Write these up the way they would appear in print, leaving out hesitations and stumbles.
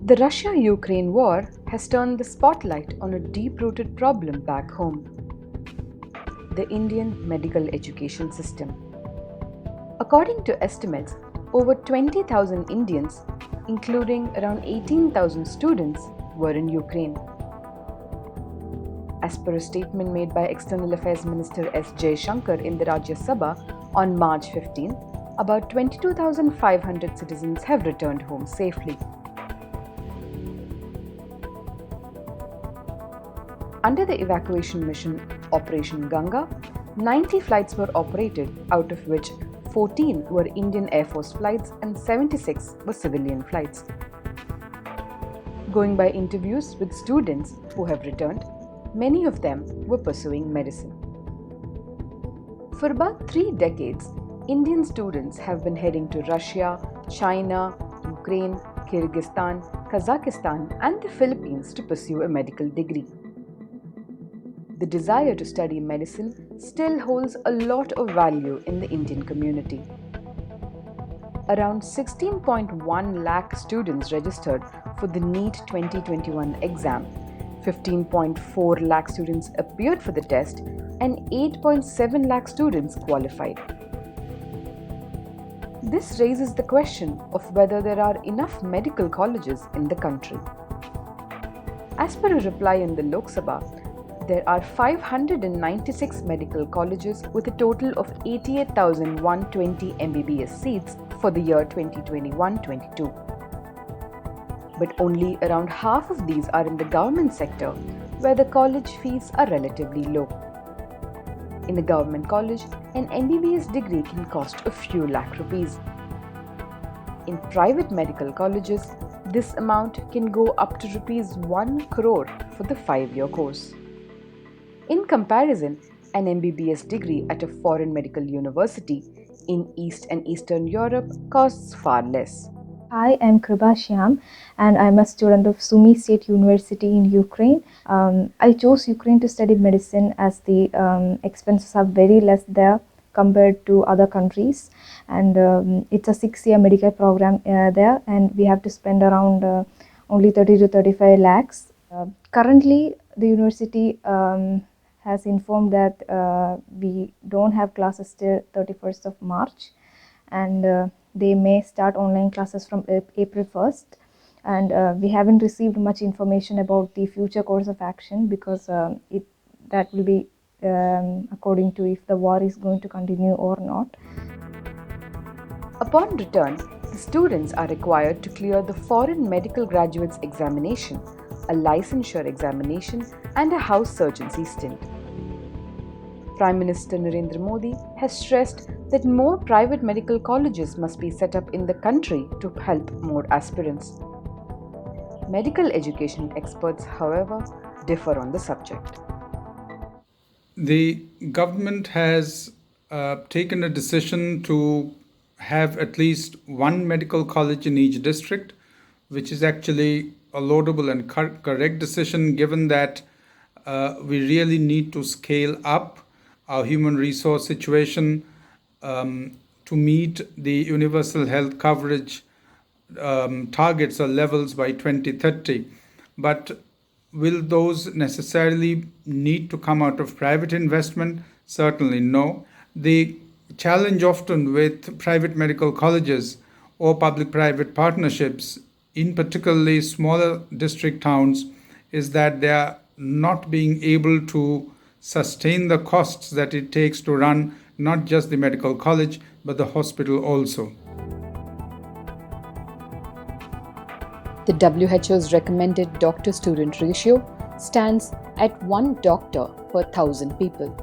The Russia-Ukraine war has turned the spotlight on a deep-rooted problem back home: the Indian medical education system. According to estimates, over 20,000 Indians, including around 18,000 students, were in Ukraine. As per a statement made by External Affairs Minister S. Jaishankar in the Rajya Sabha on March 15, about 22,500 citizens have returned home safely. Under the evacuation mission Operation Ganga, 90 flights were operated, out of which 14 were Indian Air Force flights and 76 were civilian flights. Going by interviews with students who have returned, many of them were pursuing medicine. For about 3 decades, Indian students have been heading to Russia, China, Ukraine, Kyrgyzstan, Kazakhstan, and the Philippines to pursue a medical degree. The desire to study medicine still holds a lot of value in the Indian community. Around 16.1 lakh students registered for the NEET 2021 exam, 15.4 lakh students appeared for the test, and 8.7 lakh students qualified. This raises the question of whether there are enough medical colleges in the country. As per a reply in the Lok Sabha, there are 596 medical colleges with a total of 88,120 MBBS seats for the year 2021-22. But only around half of these are in the government sector, where the college fees are relatively low. In a government college, an MBBS degree can cost a few lakh rupees. In private medical colleges, this amount can go up to rupees 1 crore for the 5-year course. In comparison, an MBBS degree at a foreign medical university in East and Eastern Europe costs far less. Hi, I'm Kyrgyzstan and I'm a student of Sumy State University in Ukraine. I chose Ukraine to study medicine as the expenses are very less there compared to other countries, and it's a 6-year medical program there, and we have to spend around only 30 to 35 lakhs. Currently, the university has informed that we don't have classes till 31st of March, and they may start online classes from April 1st, and we haven't received much information about the future course of action because that will be according to if the war is going to continue or not. Upon return, the students are required to clear the Foreign Medical Graduates Examination, a licensure examination, and a house surgency stint. Prime Minister Narendra Modi has stressed that more private medical colleges must be set up in the country to help more aspirants. Medical education experts, however, differ on the subject. The government has taken a decision to have at least one medical college in each district, which is actually a laudable and correct decision, given that we really need to scale up our human resource situation to meet the universal health coverage targets or levels by 2030. But will those necessarily need to come out of private investment? Certainly no. The challenge often with private medical colleges or public-private partnerships, in particularly smaller district towns, is that they are not being able to sustain the costs that it takes to run not just the medical college, but the hospital also. The WHO's recommended doctor-student ratio stands at 1 doctor per 1,000 people.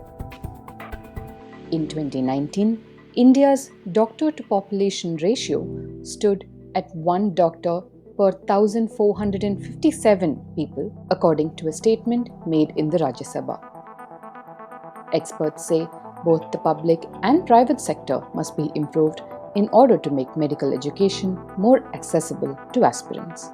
In 2019, India's doctor-to-population ratio stood at 1 doctor per 1,457 people, according to a statement made in the Rajya Sabha. Experts say both the public and private sector must be improved in order to make medical education more accessible to aspirants.